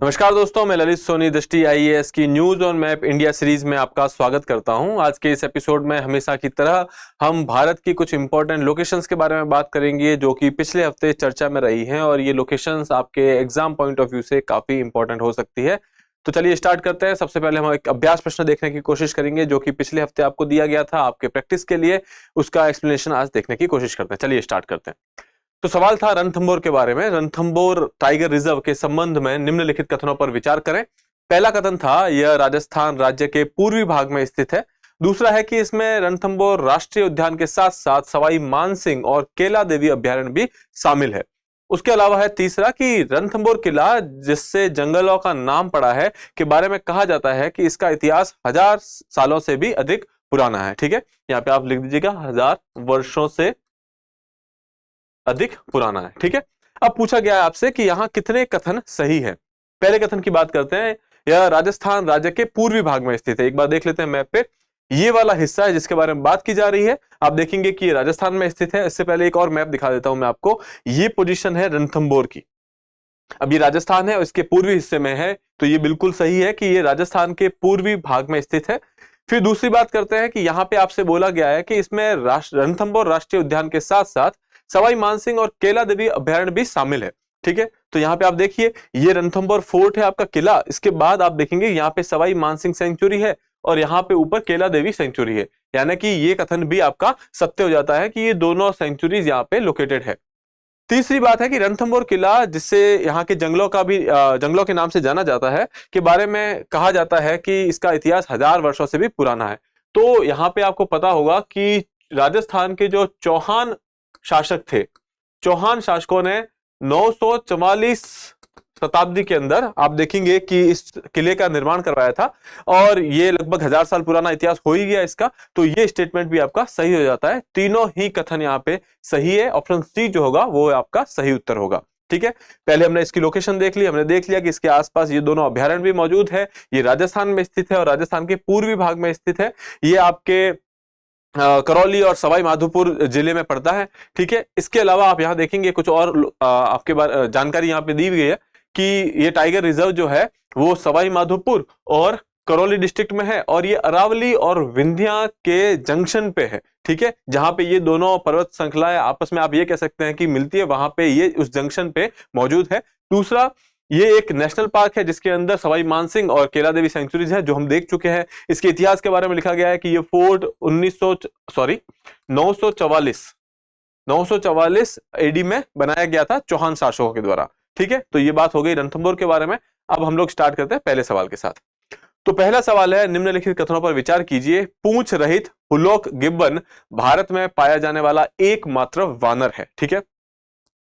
नमस्कार दोस्तों, मैं ललित सोनी दृष्टि आईएएस की news on map India series में आपका स्वागत करता हूं। आज के इस एपिसोड में हमेशा की तरह हम भारत की कुछ इंपॉर्टेंट लोकेशंस के बारे में बात करेंगे जो कि पिछले हफ्ते चर्चा में रही हैं और ये लोकेशंस आपके एग्जाम पॉइंट ऑफ व्यू से काफी इंपॉर्टेंट हो सकती है। तो चलिए स्टार्ट करते हैं। सबसे पहले हम एक अभ्यास प्रश्न देखने की कोशिश करेंगे जो कि पिछले हफ्ते आपको दिया गया था आपके प्रैक्टिस के लिए। उसका एक्सप्लेनेशन आज देखने की कोशिश करते हैं। चलिए स्टार्ट करते हैं। तो सवाल था रणथंभौर के बारे में। रणथंभौर टाइगर रिजर्व के संबंध में निम्नलिखित कथनों पर विचार करें। पहला कथन था यह राजस्थान राज्य के पूर्वी भाग में स्थित है। दूसरा है कि इसमें रणथंभौर राष्ट्रीय उद्यान के साथ साथ सवाई मानसिंह और केला देवी अभ्यारण्य भी शामिल है। उसके अलावा है तीसरा कि रणथंभौर किला जिससे जंगलों का नाम पड़ा है के बारे में कहा जाता है कि इसका इतिहास 1000 सालों से भी अधिक पुराना है। ठीक है, यहाँ पे आप लिख दीजिएगा 1000 वर्षों से अधिक पुराना है। ठीक है, अब पूछा गया है आपसे कि यहाँ कितने कथन सही है। पहले कथन की बात करते हैं। यह राजस्थान राज्य के पूर्वी भाग में स्थित है। एक बार देख लेते हैं मैप पे। ये वाला हिस्सा है जिसके बारे में बात की जा रही है। आप देखेंगे कि ये राजस्थान में स्थित है। इससे पहले एक और मैप दिखा देता हूं मैं आपको। ये पोजीशन है रणथंभौर की। अब ये राजस्थान है और इसके पूर्वी हिस्से में है, तो ये बिल्कुल सही है कि ये राजस्थान के पूर्वी भाग में स्थित है। फिर दूसरी बात करते हैं कि यहाँ पे आपसे बोला गया है कि इसमें रणथंभौर राष्ट्रीय उद्यान के साथ साथ सवाई मानसिंह और केला देवी अभ्यारण्य भी शामिल है। ठीक है, तो यहाँ पे आप देखिए ये रणथंभौर फोर्ट है आपका किला। इसके बाद आप देखेंगे यहाँ पे सवाई मानसिंह सेंचुरी है और यहाँ पे ऊपर केला देवी सेंचुरी है। यानी कि ये कथन भी आपका सत्य हो जाता है कि ये दोनों सेंचुरीज यहाँ पे लोकेटेड है। तीसरी बात है कि रणथंभौर किला जिससे यहाँ के जंगलों का भी जंगलों के नाम से जाना जाता है के बारे में कहा जाता है कि इसका इतिहास 1000 वर्षों से भी पुराना है। तो यहाँ पे आपको पता होगा कि राजस्थान के जो चौहान शासक थे, चौहान शासकों ने 944 शताब्दी के अंदर आप देखेंगे कि इस किले का निर्माण करवाया था और ये लगभग 1000 साल पुराना इतिहास हो ही गया इसका। तो ये स्टेटमेंट भी आपका सही हो जाता है। तीनों ही कथन यहाँ पे सही है। ऑप्शन सी जो होगा वो आपका सही उत्तर होगा। ठीक है, पहले हमने इसकी लोकेशन देख ली। हमने देख लिया कि इसके आसपास ये दोनों अभ्यारण्य भी मौजूद है। ये राजस्थान में स्थित है और राजस्थान के पूर्वी भाग में स्थित है। ये आपके करौली और सवाई माधोपुर जिले में पड़ता है। ठीक है, इसके अलावा आप यहाँ देखेंगे कुछ और आपके बारे जानकारी यहाँ पे दी गई है कि ये टाइगर रिजर्व जो है वो सवाई माधोपुर और करौली डिस्ट्रिक्ट में है और ये अरावली और विंध्या के जंक्शन पे है। ठीक है, जहां पे ये दोनों पर्वत श्रृंखलाएं आपस में आप ये कह सकते हैं कि मिलती है, वहां पे ये उस जंक्शन पे मौजूद है। दूसरा, ये एक नेशनल पार्क है जिसके अंदर सवाई मानसिंह और केला देवी सेंचुरीज है जो हम देख चुके हैं। इसके इतिहास के बारे में लिखा गया है कि ये फोर्ट 944 एडी में बनाया गया था चौहान शासकों के द्वारा। ठीक है, तो ये बात हो गई रणथंभौर के बारे में। अब हम लोग स्टार्ट करते हैं पहले सवाल के साथ। तो पहला सवाल है, निम्नलिखित कथनों पर विचार कीजिए। पूंछ रहित हुलॉक गिब्बन भारत में पाया जाने वाला एकमात्र वानर है। ठीक है,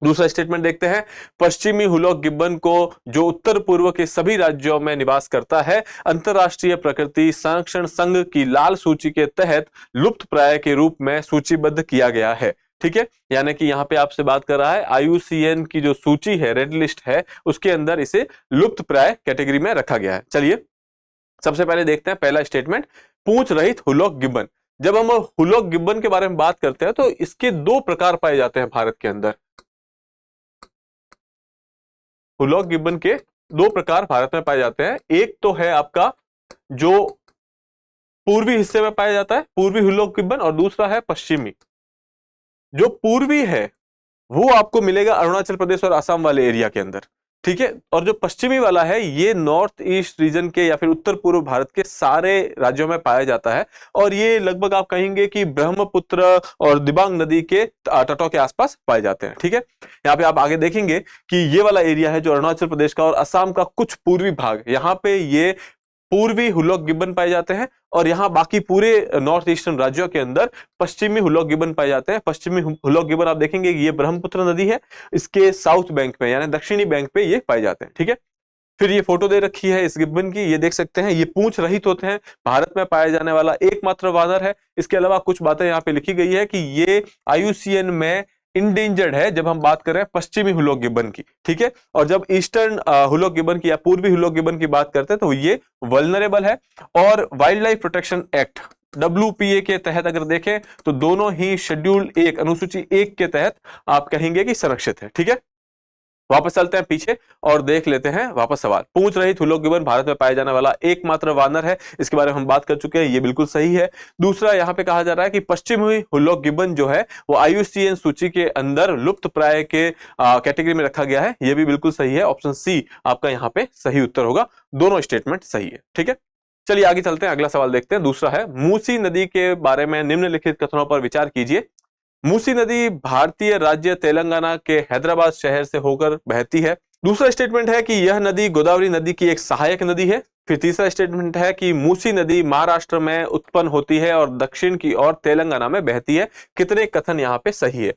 दूसरा स्टेटमेंट देखते हैं। पश्चिमी हुलॉक गिब्बन को जो उत्तर पूर्व के सभी राज्यों में निवास करता है अंतरराष्ट्रीय प्रकृति संरक्षण संघ की लाल सूची के तहत लुप्त प्राय के रूप में सूचीबद्ध किया गया है। ठीक है, यानी कि यहाँ पे आपसे बात कर रहा है IUCN की जो सूची है, रेड लिस्ट है, उसके अंदर इसे लुप्त प्राय कैटेगरी में रखा गया है। चलिए सबसे पहले देखते हैं पहला स्टेटमेंट, पूंछ रहित हुलॉक गिब्बन। जब हम हुलॉक गिब्बन के बारे में बात करते हैं तो इसके दो प्रकार पाए जाते हैं भारत के अंदर। हुलॉक गिब्बन के दो प्रकार भारत में पाए जाते हैं। एक तो है आपका जो पूर्वी हिस्से में पाया जाता है, पूर्वी हुलॉक गिब्बन, और दूसरा है पश्चिमी। जो पूर्वी है वो आपको मिलेगा अरुणाचल प्रदेश और असम वाले एरिया के अंदर। ठीक है, और जो पश्चिमी वाला है ये नॉर्थ ईस्ट रीजन के या फिर उत्तर पूर्व भारत के सारे राज्यों में पाया जाता है और ये लगभग आप कहेंगे कि ब्रह्मपुत्र और दिबांग नदी के तटों के आसपास पाए जाते हैं। ठीक है, यहाँ पे आप आगे देखेंगे कि ये वाला एरिया है जो अरुणाचल प्रदेश का और असम का कुछ पूर्वी भाग, यहाँ पे ये पूर्वी हुलॉक गिब्बन पाए जाते हैं और यहाँ बाकी पूरे नॉर्थ ईस्टर्न राज्यों के अंदर पश्चिमी हुलॉक गिब्बन पाए जाते हैं। पश्चिमी हुलॉक गिब्बन आप देखेंगे ये ब्रह्मपुत्र नदी है, इसके साउथ बैंक पे यानी दक्षिणी बैंक पे ये पाए जाते हैं। ठीक है, फिर ये फोटो दे रखी है इस गिब्बन की, ये देख सकते हैं ये पूंछ रहित होते हैं, भारत में पाया जाने वाला एकमात्र वानर है। इसके अलावा कुछ बातें यहाँ पे लिखी गई है कि ये IUCN में इंडेंजर्ड है जब हम बात कर रहे हैं पश्चिमी हुलॉक गिब्बन की। ठीक है, और जब ईस्टर्न हुलॉक गिब्बन की या पूर्वी हुलॉक गिब्बन की बात करते हैं तो ये वल्नरेबल है। और wild life protection act WPA के तहत अगर देखें तो दोनों ही शेड्यूल 1 अनुसूची 1 के तहत आप कहेंगे कि संरक्षित है। ठीक है, वापस चलते हैं पीछे और देख लेते हैं वापस सवाल। पूंछ रहित हुलक गिबन भारत में पाया जाने वाला एकमात्र वानर है, इसके बारे में हम बात कर चुके हैं, ये बिल्कुल सही है। दूसरा यहाँ पे कहा जा रहा है कि पश्चिमी हुलक गिबन जो है वो IUCN सूची के अंदर लुप्त प्राय के कैटेगरी में रखा गया है, ये भी बिल्कुल सही है। ऑप्शन सी आपका यहाँ पे सही उत्तर होगा, दोनों स्टेटमेंट सही है। ठीक है, चलिए आगे चलते हैं, अगला सवाल देखते हैं। दूसरा है, मूसी नदी के बारे में निम्नलिखित कथनों पर विचार कीजिए। मूसी नदी भारतीय राज्य तेलंगाना के हैदराबाद शहर से होकर बहती है। दूसरा स्टेटमेंट है कि यह नदी गोदावरी नदी की एक सहायक नदी है। फिर तीसरा स्टेटमेंट है कि मूसी नदी महाराष्ट्र में उत्पन्न होती है और दक्षिण की ओर तेलंगाना में बहती है। कितने कथन यहाँ पे सही है?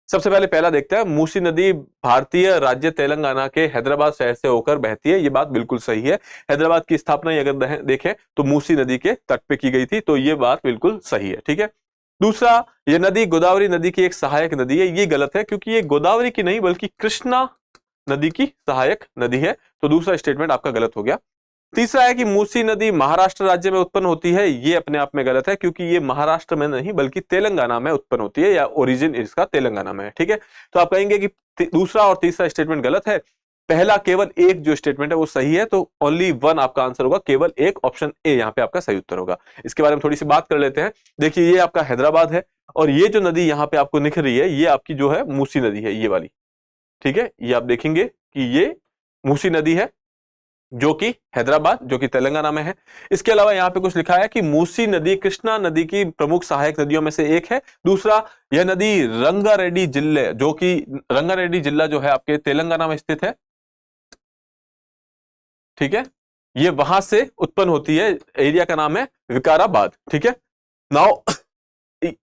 सबसे पहले पहला देखते हैं, मूसी नदी भारतीय राज्य तेलंगाना के हैदराबाद शहर से होकर बहती है, ये बात बिल्कुल सही है। हैदराबाद की स्थापना अगर देखें तो मूसी नदी के तट पे की गई थी, तो ये बात बिल्कुल सही है। ठीक है, दूसरा, ये नदी गोदावरी नदी की एक सहायक नदी है, ये गलत है क्योंकि ये गोदावरी की नहीं बल्कि कृष्णा नदी की सहायक नदी है, तो दूसरा स्टेटमेंट आपका गलत हो गया। तीसरा है कि मूसी नदी महाराष्ट्र राज्य में उत्पन्न होती है, ये अपने आप में गलत है क्योंकि ये महाराष्ट्र में नहीं बल्कि तेलंगाना में उत्पन्न होती है, या ओरिजिन इसका तेलंगाना में है। ठीक है, तो आप कहेंगे कि दूसरा और तीसरा स्टेटमेंट गलत है, पहला केवल एक जो स्टेटमेंट है वो सही है, तो ओनली वन आपका आंसर होगा, केवल एक, ऑप्शन ए यहाँ पे आपका सही उत्तर होगा। इसके बारे में थोड़ी सी बात कर लेते हैं। देखिए, ये आपका हैदराबाद है और ये जो नदी यहाँ पे आपको दिख रही है ये आपकी जो है मूसी नदी है, ये वाली। ठीक है, ये आप देखेंगे कि ये मूसी नदी है जो कि हैदराबाद, जो कि तेलंगाना में है। इसके अलावा यहाँ पे कुछ लिखा है कि मूसी नदी कृष्णा नदी की प्रमुख सहायक नदियों में से एक है। दूसरा, यह नदी रंगारेड्डी जिले, जो कि रंगारेड्डी जिला जो है आपके तेलंगाना में स्थित है। ठीक है, ये वहां से उत्पन्न होती है, एरिया का नाम है विकाराबाद। ठीक है, नाउ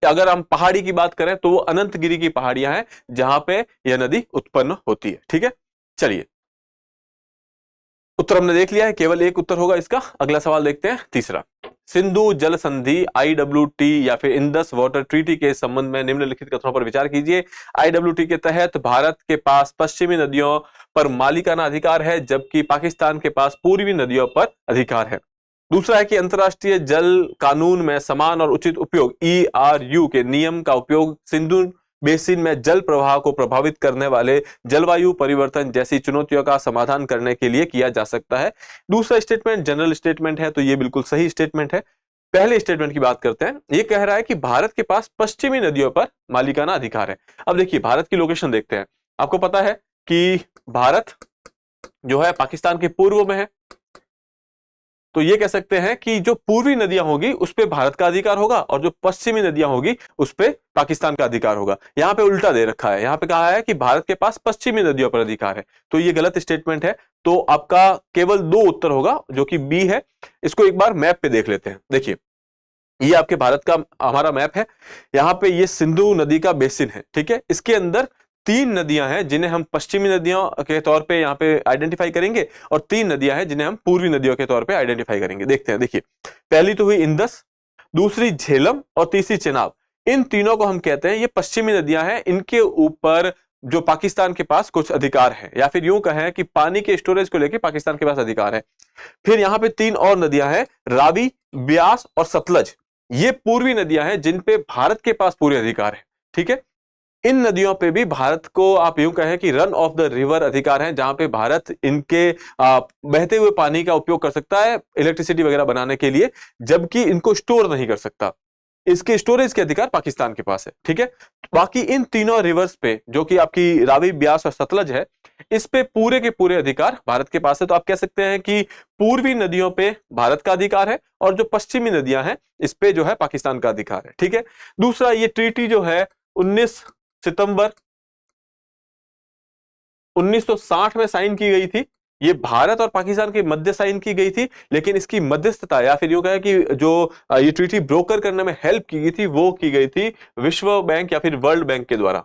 अगर हम पहाड़ी की बात करें तो वो अनंतगिरी की पहाड़ियां हैं जहां पे यह नदी उत्पन्न होती है। ठीक है, चलिए उत्तर हमने देख लिया है, केवल एक उत्तर होगा इसका। अगला सवाल देखते हैं, तीसरा, सिंधु जल संधि IWT या फिर इंडस वाटर ट्रीटी के संबंध में निम्नलिखित कथनों पर विचार कीजिए। IWT के तहत भारत के पास पश्चिमी नदियों पर मालिकाना अधिकार है जबकि पाकिस्तान के पास पूर्वी नदियों पर अधिकार है। दूसरा है कि अंतर्राष्ट्रीय जल कानून में समान और उचित उपयोग ERU के नियम का उपयोग सिंधु बेसिन में जल प्रवाह को प्रभावित करने वाले जलवायु परिवर्तन जैसी चुनौतियों का समाधान करने के लिए किया जा सकता है। दूसरा स्टेटमेंट जनरल स्टेटमेंट है, तो ये बिल्कुल सही स्टेटमेंट है। पहले स्टेटमेंट की बात करते हैं, ये कह रहा है कि भारत के पास पश्चिमी नदियों पर मालिकाना अधिकार है। अब देखिए भारत की लोकेशन देखते हैं, आपको पता है कि भारत जो है पाकिस्तान के पूर्व में है, तो ये कह सकते हैं कि जो पूर्वी नदियां होगी उस पे भारत का अधिकार होगा और जो पश्चिमी नदियां होगी उस पे पाकिस्तान का अधिकार होगा। यहां पे उल्टा दे रखा है, यहां पे कहा है कि भारत के पास पश्चिमी नदियों पर अधिकार है, तो ये गलत स्टेटमेंट है। तो आपका केवल दो उत्तर होगा जो कि बी है। इसको एक बार मैप पे देख लेते हैं। देखिए, ये आपके भारत का हमारा मैप है, यहाँ पे ये सिंधु नदी का बेसिन है। ठीक है, इसके अंदर तीन नदियां हैं जिन्हें हम पश्चिमी नदियों के तौर पे यहाँ पे आइडेंटिफाई करेंगे और तीन नदियां हैं जिन्हें हम पूर्वी नदियों के तौर पे आइडेंटिफाई करेंगे। देखते हैं, देखिए पहली तो हुई इंदस, दूसरी झेलम और तीसरी चेनाब। इन तीनों को हम कहते हैं ये पश्चिमी नदियां हैं, इनके ऊपर जो पाकिस्तान के पास कुछ अधिकार है, या फिर यूं कहें कि पानी के स्टोरेज को लेकर पाकिस्तान के पास अधिकार है। फिर यहाँ पे तीन और नदियां हैं, रावी, ब्यास और सतलज। ये पूर्वी नदियां हैं जिन पे भारत के पास पूरे अधिकार है। ठीक है, इन नदियों पे भी भारत को आप यूं कहें कि रन ऑफ द रिवर अधिकार है, जहां पे भारत इनके बहते हुए पानी का उपयोग कर सकता है इलेक्ट्रिसिटी वगैरह बनाने के लिए, जबकि इनको स्टोर नहीं कर सकता। इसके स्टोरेज के अधिकार पाकिस्तान के पास है। ठीक है, बाकी इन तीनों रिवर्स पे जो कि आपकी रावी, ब्यास और सतलज है, इस पे पूरे के पूरे अधिकार भारत के पास है। तो आप कह सकते हैं कि पूर्वी नदियों पे भारत का अधिकार है और जो पश्चिमी नदियां हैं इस पे जो है पाकिस्तान का अधिकार है। ठीक है, दूसरा, ये ट्रीटी जो है 19 सितंबर 1960 में साइन की गई थी। ये भारत और पाकिस्तान के मध्य साइन की गई थी, लेकिन इसकी मध्यस्थता या फिर यूं कहें कि जो ये ट्रीटी ब्रोकर करने में हेल्प की गई थी वो की गई थी विश्व बैंक या फिर वर्ल्ड बैंक के द्वारा।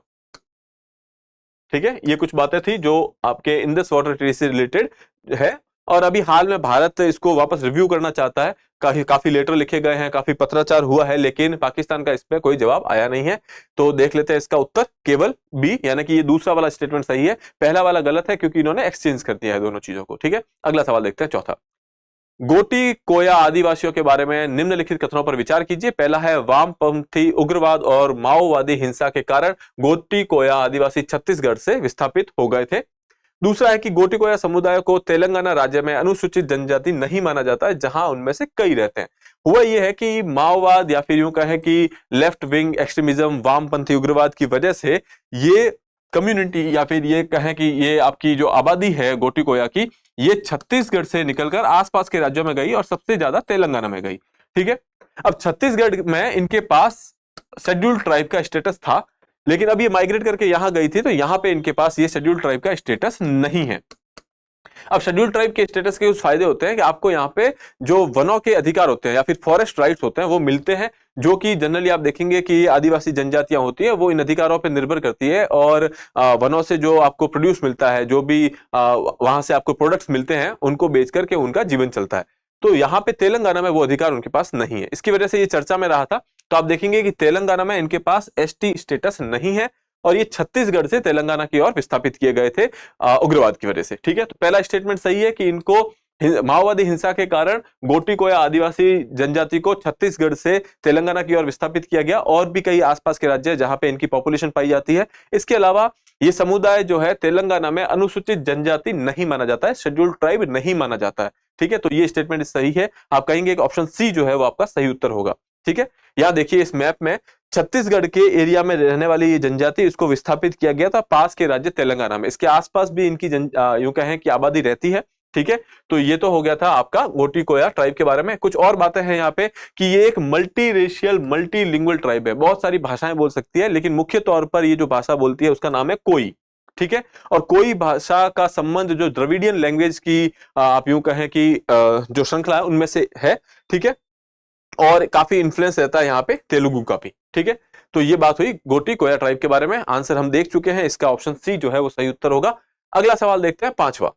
ठीक है, ये कुछ बातें थी जो आपके इंडस वाटर ट्रीटी से रिलेटेड है, और अभी हाल में भारत इसको वापस रिव्यू करना चाहता है। काफी लेटर लिखे गए हैं, काफी पत्राचार हुआ है, लेकिन पाकिस्तान का इस पे कोई जवाब आया नहीं है। तो देख लेते हैं इसका उत्तर, केवल बी, यानी कि ये दूसरा वाला स्टेटमेंट सही है, पहला वाला गलत है क्योंकि इन्होंने एक्सचेंज कर दिया है दोनों चीजों को। ठीक है, अगला सवाल देखते हैं, चौथा, गोटी कोया आदिवासियों के बारे में निम्नलिखित कथनों पर विचार कीजिए। पहला है, वामपंथी उग्रवाद और माओवादी हिंसा के कारण गोटी कोया आदिवासी छत्तीसगढ़ से विस्थापित हो गए थे। दूसरा है कि गोटिकोया समुदाय को तेलंगाना राज्य में अनुसूचित जनजाति नहीं माना जाता है, जहां उनमें से कई रहते हैं। हुआ यह है कि माओवाद या फिर यूं कहें कि लेफ्ट विंग एक्सट्रीमिज्म, वामपंथी उग्रवाद की वजह से ये कम्युनिटी या फिर ये कहें कि ये आपकी जो आबादी है गोटिकोया की, ये छत्तीसगढ़ से निकलकर आसपास के राज्यों में गई और सबसे ज्यादा तेलंगाना में गई। ठीक है, अब छत्तीसगढ़ में इनके पास शेड्यूल्ड ट्राइब का स्टेटस था, लेकिन अब ये माइग्रेट करके यहां गई थी, तो यहां पे इनके पास ये शेड्यूल्ड ट्राइब का स्टेटस नहीं है। अब शेड्यूल्ड ट्राइब के स्टेटस के कुछ फायदे होते हैं कि आपको यहाँ पे जो वनों के अधिकार होते हैं या फिर फॉरेस्ट राइट्स होते हैं वो मिलते हैं, जो कि जनरली आप देखेंगे कि आदिवासी जनजातियां होती है वो इन अधिकारों पर निर्भर करती है, और वनों से जो आपको प्रोड्यूस मिलता है, जो भी वहां से आपको प्रोडक्ट्स मिलते हैं, उनको बेच करके उनका जीवन चलता है। तो यहाँ पे तेलंगाना में वो अधिकार उनके पास नहीं है, इसकी वजह से ये चर्चा में रहा था। तो आप देखेंगे कि तेलंगाना में इनके पास एसटी स्टेटस नहीं है, और ये छत्तीसगढ़ से तेलंगाना की ओर विस्थापित किए गए थे उग्रवाद की वजह से। ठीक है, तो पहला स्टेटमेंट सही है कि इनको माओवादी हिंसा के कारण गोटिकोया आदिवासी जनजाति को छत्तीसगढ़ से तेलंगाना की ओर विस्थापित किया गया, और भी कई आसपास के राज्य जहां पे इनकी पॉपुलेशन पाई जाती है। इसके अलावा ये समुदाय जो है तेलंगाना में अनुसूचित जनजाति नहीं माना जाता है, शेड्यूल्ड ट्राइब नहीं माना जाता है। ठीक है, तो ये स्टेटमेंट सही है। आप कहेंगे कि ऑप्शन सी जो है वो आपका सही उत्तर होगा। ठीक है, यहां देखिए इस मैप में छत्तीसगढ़ के एरिया में रहने वाली ये जनजाति, इसको विस्थापित किया गया था पास के राज्य तेलंगाना में। इसके आसपास भी इनकी यूं कहें कि आबादी रहती है। ठीक है, तो ये तो हो गया था आपका गोटिकोया ट्राइब के बारे में। कुछ और बातें हैं यहाँ पे कि ये एक multi racial multi lingual tribe है, बहुत सारी भाषाएं बोल सकती है, लेकिन मुख्य तौर पर ये जो भाषा बोलती है उसका नाम है कोई। ठीक है, और कोई भाषा का संबंध जो द्रविडियन लैंग्वेज की आप यूं कहें कि जो श्रृंखला है उनमें से है। ठीक है, और काफी इन्फ्लुएंस रहता है यहाँ पे तेलुगु का भी। ठीक है, तो ये बात हुई गोटिकोया ट्राइब के बारे में। आंसर हम देख चुके हैं, इसका ऑप्शन सी जो है वो सही उत्तर होगा। अगला सवाल देखते हैं, पांचवा।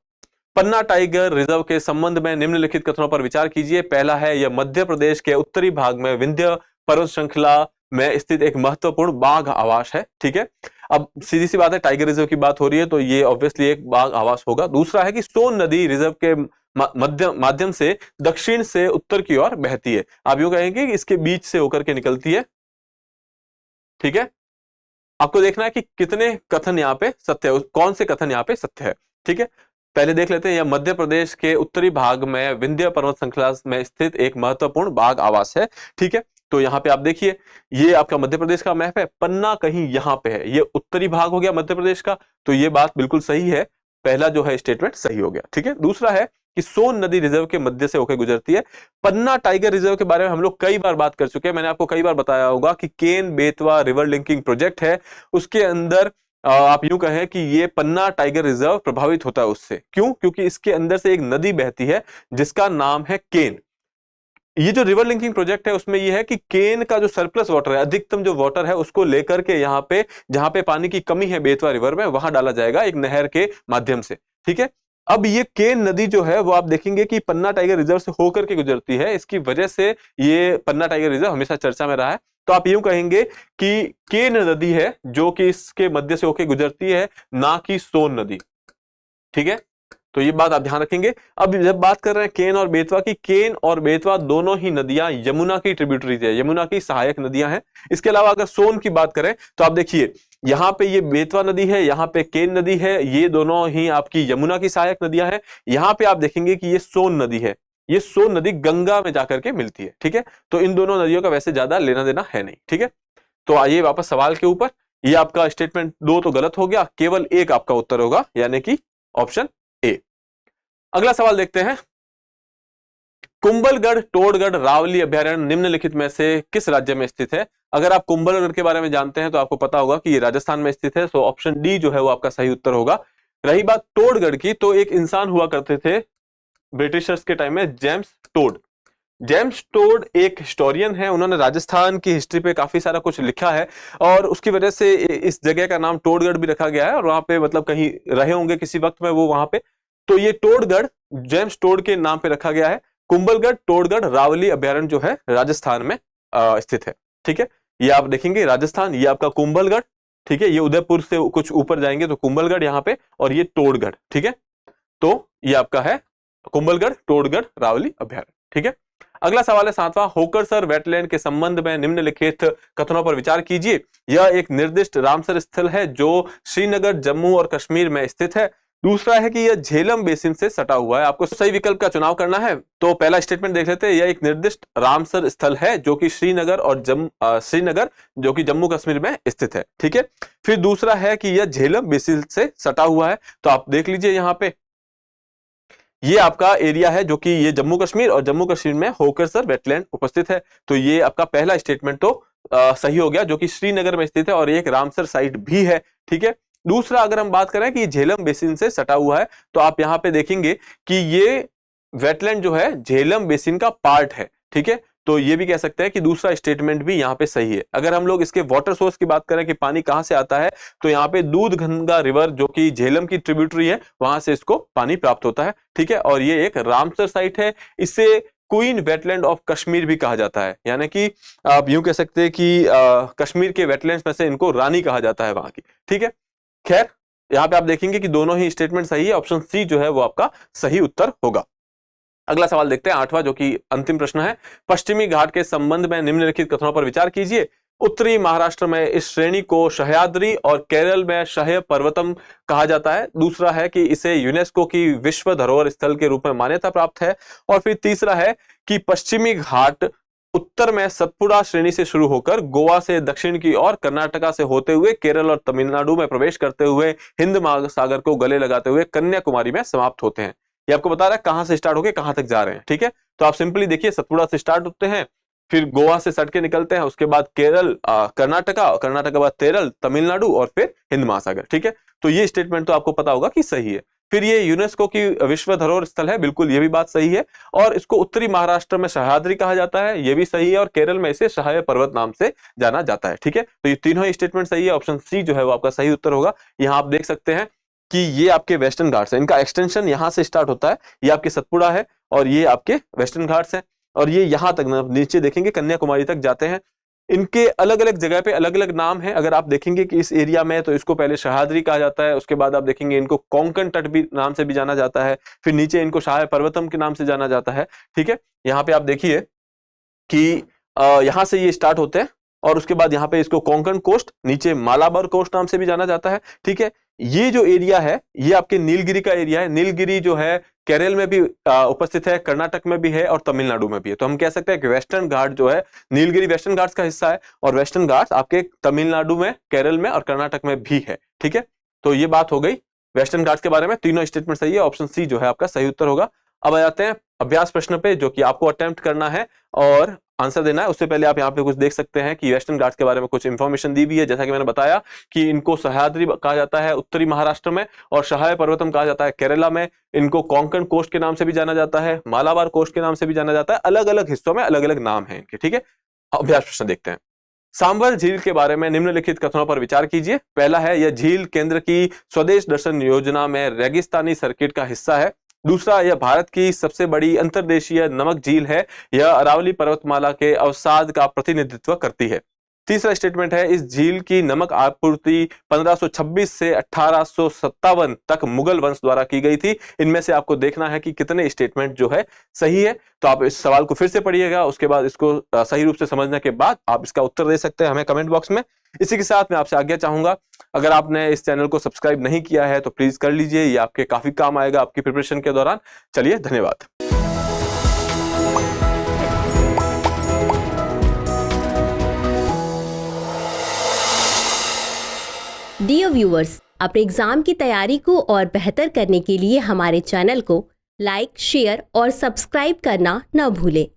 पन्ना टाइगर रिजर्व के संबंध में निम्नलिखित कथनों पर विचार कीजिए। पहला है, यह मध्य प्रदेश के उत्तरी भाग में विंध्य पर्वत श्रृंखला में स्थित एक महत्वपूर्ण बाघ आवास है। ठीक है, अब सीधी सी बात है, टाइगर रिजर्व की बात हो रही है तो ये ऑब्वियसली एक बाघ आवास होगा। दूसरा है कि सोन नदी रिजर्व के माध्यम से दक्षिण से उत्तर की ओर बहती है। आप यूं कहेंगे कि इसके बीच से होकर के निकलती है। ठीक है, आपको देखना है कि कितने कथन यहाँ पे सत्य है, कौन से कथन यहाँ पे सत्य है। ठीक है, पहले देख लेते हैं। यह मध्य प्रदेश के उत्तरी भाग में विंध्य पर्वत श्रृंखला में स्थित एक महत्वपूर्ण बाघ आवास है। ठीक है, तो यहाँ पे आप देखिए, ये आपका मध्य प्रदेश का मैप है, पन्ना कहीं यहाँ पे है, ये उत्तरी भाग हो गया मध्य प्रदेश का, तो ये बात बिल्कुल सही है। पहला जो है स्टेटमेंट सही हो गया। ठीक है, दूसरा है कि सोन नदी रिजर्व के मध्य से होकर गुजरती है। पन्ना टाइगर रिजर्व के बारे में हम लोग कई बार बात कर चुके हैं, मैंने आपको कई बार बताया होगा कि Ken Betwa river linking project है, उसके अंदर आप यूं कहें कि ये पन्ना टाइगर रिजर्व प्रभावित होता है उससे। क्यों? क्योंकि इसके अंदर से एक नदी बहती है जिसका नाम है केन। ये जो रिवर लिंकिंग प्रोजेक्ट है उसमें ये है कि केन का जो सरप्लस वाटर है, अधिकतम जो वाटर है, उसको लेकर के यहाँ पे जहां पे पानी की कमी है बेतवा रिवर में, वहां डाला जाएगा एक नहर के माध्यम से। ठीक है, अब ये केन नदी जो है वो आप देखेंगे कि पन्ना टाइगर रिजर्व से होकर के गुजरती है, इसकी वजह से ये पन्ना टाइगर रिजर्व हमेशा चर्चा में रहा है। तो आप यूं कहेंगे कि केन नदी है जो कि इसके मध्य से होकर गुजरती है, ना कि सोन नदी। ठीक है, तो ये बात आप ध्यान रखेंगे। अब जब बात कर रहे हैं केन और बेतवा की, केन और बेतवा दोनों ही नदियां यमुना की ट्रिब्यूटरीज है, यमुना की सहायक नदियां हैं। इसके अलावा अगर सोन की बात करें तो आप देखिए यहां पे ये बेतवा नदी है, यहां पे केन नदी है, ये दोनों ही आपकी यमुना की सहायक नदियां हैं। यहां पे आप देखेंगे कि ये सोन नदी है, ये सोन नदी गंगा में जाकर के मिलती है। ठीक है, तो इन दोनों नदियों का वैसे ज्यादा लेना देना है नहीं। ठीक है, तो आइए वापस सवाल के ऊपर। ये आपका स्टेटमेंट 2 तो गलत हो गया, केवल एक आपका उत्तर होगा, यानी कि ऑप्शन ए। अगला सवाल देखते हैं। कुंभलगढ़ टोडगढ़ रावली अभयारण्य निम्नलिखित में से किस राज्य में स्थित है? अगर आप कुंभलगढ़ के बारे में जानते हैं तो आपको पता होगा कि ये राजस्थान में स्थित है, सो ऑप्शन डी जो है वो आपका सही उत्तर होगा। रही बात टोडगढ़ की, तो एक इंसान हुआ करते थे ब्रिटिशर्स के टाइम में, जेम्स टोड। जेम्स टोड एक हिस्टोरियन है, उन्होंने राजस्थान की हिस्ट्री पे काफी सारा कुछ लिखा है, और उसकी वजह से इस जगह का नाम टोडगढ़ भी रखा गया है, और वहां पे मतलब कहीं रहे होंगे किसी वक्त में वो वहां पे, तो ये टोडगढ़ जेम्स टोड के नाम पे रखा गया है। कुंभलगढ़ टोडगढ़ रावली अभयारण्य जो है राजस्थान में स्थित है। ठीक है, ये आप देखेंगे राजस्थान, ये आपका कुंभलगढ़। ठीक है, ये उदयपुर से कुछ ऊपर जाएंगे तो कुंभलगढ़ यहाँ पे, और ये टोडगढ़। ठीक है, तो ये आपका है कुंभलगढ़ टोडगढ़ रावली अभयारण्य। ठीक है, अगला सवाल है 7वां। होकरसर वेटलैंड के संबंध में निम्नलिखित कथनों पर विचार कीजिए। यह एक निर्दिष्ट रामसर स्थल है जो श्रीनगर जम्मू और कश्मीर में स्थित है। दूसरा है कि यह झेलम बेसिन से सटा हुआ है। आपको सही विकल्प का चुनाव करना है। तो पहला स्टेटमेंट देख लेते हैं। यह एक निर्दिष्ट रामसर स्थल है जो कि श्रीनगर जो कि जम्मू कश्मीर में स्थित है। ठीक है। फिर दूसरा है कि यह झेलम बेसिन से सटा हुआ है। तो आप देख लीजिए यहाँ पे ये आपका एरिया है जो कि ये जम्मू कश्मीर और जम्मू कश्मीर में होकरसर वेटलैंड उपस्थित है। तो ये आपका पहला स्टेटमेंट तो सही हो गया, जो कि श्रीनगर में स्थित है और ये एक रामसर साइट भी है। ठीक है। दूसरा अगर हम बात करें कि झेलम बेसिन से सटा हुआ है, तो आप यहां पे देखेंगे कि ये वेटलैंड जो है झेलम बेसिन का पार्ट है। ठीक है। तो ये भी कह सकते हैं कि दूसरा स्टेटमेंट भी यहाँ पे सही है। अगर हम लोग इसके वाटर सोर्स की बात करें कि पानी कहां से आता है, तो यहाँ पे दूधगंगा रिवर जो कि झेलम की ट्रिब्यूटरी है, वहां से इसको पानी प्राप्त होता है। ठीक है। और ये एक रामसर साइट है। इससे क्वीन वेटलैंड ऑफ कश्मीर भी कहा जाता है, यानी कि आप यूं कह सकते हैं कि कश्मीर के वेटलैंड्स में से इनको रानी कहा जाता है वहां की। ठीक है। खैर, यहाँ पे आप देखेंगे कि दोनों ही स्टेटमेंट सही है। ऑप्शन सी जो है वो आपका सही उत्तर होगा। अगला सवाल देखते हैं, 8वां, जो कि अंतिम प्रश्न है। पश्चिमी घाट के संबंध में निम्नलिखित कथनों पर विचार कीजिए। उत्तरी महाराष्ट्र में इस श्रेणी को सह्याद्री और केरल में सह्य पर्वतम कहा जाता है। दूसरा है कि इसे यूनेस्को की विश्व धरोहर स्थल के रूप में मान्यता प्राप्त है। और फिर तीसरा है कि पश्चिमी घाट उत्तर में सतपुड़ा श्रेणी से शुरू होकर गोवा से दक्षिण की ओर कर्नाटका से होते हुए केरल और तमिलनाडु में प्रवेश करते हुए हिंद महासागर को गले लगाते हुए कन्याकुमारी में समाप्त होते हैं। ये आपको बता रहा है कहां से स्टार्ट होकर कहां तक जा रहे हैं। ठीक है। तो आप सिंपली देखिए, सतपुड़ा से स्टार्ट होते हैं, फिर गोवा से सट के निकलते हैं, उसके बाद केरल, कर्नाटका बाद केरल, तमिलनाडु और फिर हिंद महासागर। ठीक है। तो ये स्टेटमेंट तो आपको पता होगा कि सही है। फिर ये यूनेस्को की विश्व धरोहर स्थल है, बिल्कुल ये भी बात सही है। और इसको उत्तरी महाराष्ट्र में सह्याद्री कहा जाता है, ये भी सही है। और केरल में इसे सहाय पर्वत नाम से जाना जाता है। ठीक है। तो ये तीनों ही स्टेटमेंट सही है। ऑप्शन सी जो है वो आपका सही उत्तर होगा। यहाँ आप देख सकते हैं कि ये आपके वेस्टर्न घाट्स है, इनका एक्सटेंशन यहां से स्टार्ट होता है। ये आपके सतपुड़ा है और ये आपके वेस्टर्न घाट्स हैं, और ये यहां तक नीचे देखेंगे कन्याकुमारी तक जाते हैं। इनके अलग अलग जगह पे अलग अलग नाम है। अगर आप देखेंगे कि इस एरिया में, तो इसको पहले सह्याद्री कहा जाता है, उसके बाद आप देखेंगे इनको कोंकण तट भी नाम से भी जाना जाता है, फिर नीचे इनको सहाय पर्वतम के नाम से जाना जाता है। ठीक है। यहाँ पे आप देखिए कि यहां से ये स्टार्ट होते हैं और उसके बाद यहाँ पे इसको कोंकण कोस्ट, नीचे मालाबार कोस्ट नाम से भी जाना जाता है। ठीक है। ये जो एरिया है ये आपके नीलगिरी का एरिया है। नीलगिरी जो है केरल में भी उपस्थित है, कर्नाटक में भी है और तमिलनाडु में भी है। तो हम कह सकते हैं कि वेस्टर्न घाट जो है, नीलगिरी वेस्टर्न घाट्स का हिस्सा है और वेस्टर्न घाट्स आपके तमिलनाडु में, केरल में और कर्नाटक में भी है। ठीक है। तो ये बात हो गई वेस्टर्न घाट्स के बारे में। तीनों स्टेटमेंट सही है। ऑप्शन सी जो है आपका सही उत्तर होगा। अब आ जाते हैं अभ्यास प्रश्न पे, जो कि आपको अटेम्प्ट करना है और आंसर देना है। उससे पहले आप यहाँ पे कुछ देख सकते हैं कि वेस्टर्न घाट्स के बारे में कुछ इंफॉर्मेशन दी हुई है। जैसा कि मैंने बताया कि इनको सह्याद्री कहा जाता है उत्तरी महाराष्ट्र में, और सहाय पर्वतम कहा जाता है केरला में। इनको कोंकण कोस्ट के नाम से भी जाना जाता है, मालाबार कोस्ट के नाम से भी जाना जाता है। अलग अलग हिस्सों में अलग अलग नाम है इनके। ठीक है। अभ्यास प्रश्न देखते हैं। सांभर झील के बारे में निम्नलिखित कथनों पर विचार कीजिए। पहला है, यह झील केंद्र की स्वदेश दर्शन योजना में रेगिस्तानी सर्किट का हिस्सा है। दूसरा, यह भारत की सबसे बड़ी अंतर्देशीय नमक झील है। यह अरावली पर्वतमाला के अवसाद का प्रतिनिधित्व करती है। तीसरा स्टेटमेंट है, इस झील की नमक आपूर्ति 1526 से 1857 तक मुगल वंश द्वारा की गई थी। इनमें से आपको देखना है कि कितने स्टेटमेंट जो है सही है। तो आप इस सवाल को फिर से पढ़िएगा, उसके बाद इसको सही रूप से समझने के बाद आप इसका उत्तर दे सकते हैं हमें कमेंट बॉक्स में। इसी के साथ मैं आपसे आज्ञा चाहूंगा, अगर आपने इस चैनल को सब्सक्राइब नहीं किया है तो प्लीज कर लीजिए, ये आपके काफी काम आएगा आपकी प्रिपरेशन के दौरान। चलिए, धन्यवाद। डियर व्यूअर्स, अपने एग्जाम की तैयारी को और बेहतर करने के लिए हमारे चैनल को लाइक, शेयर और सब्सक्राइब करना न भूलें।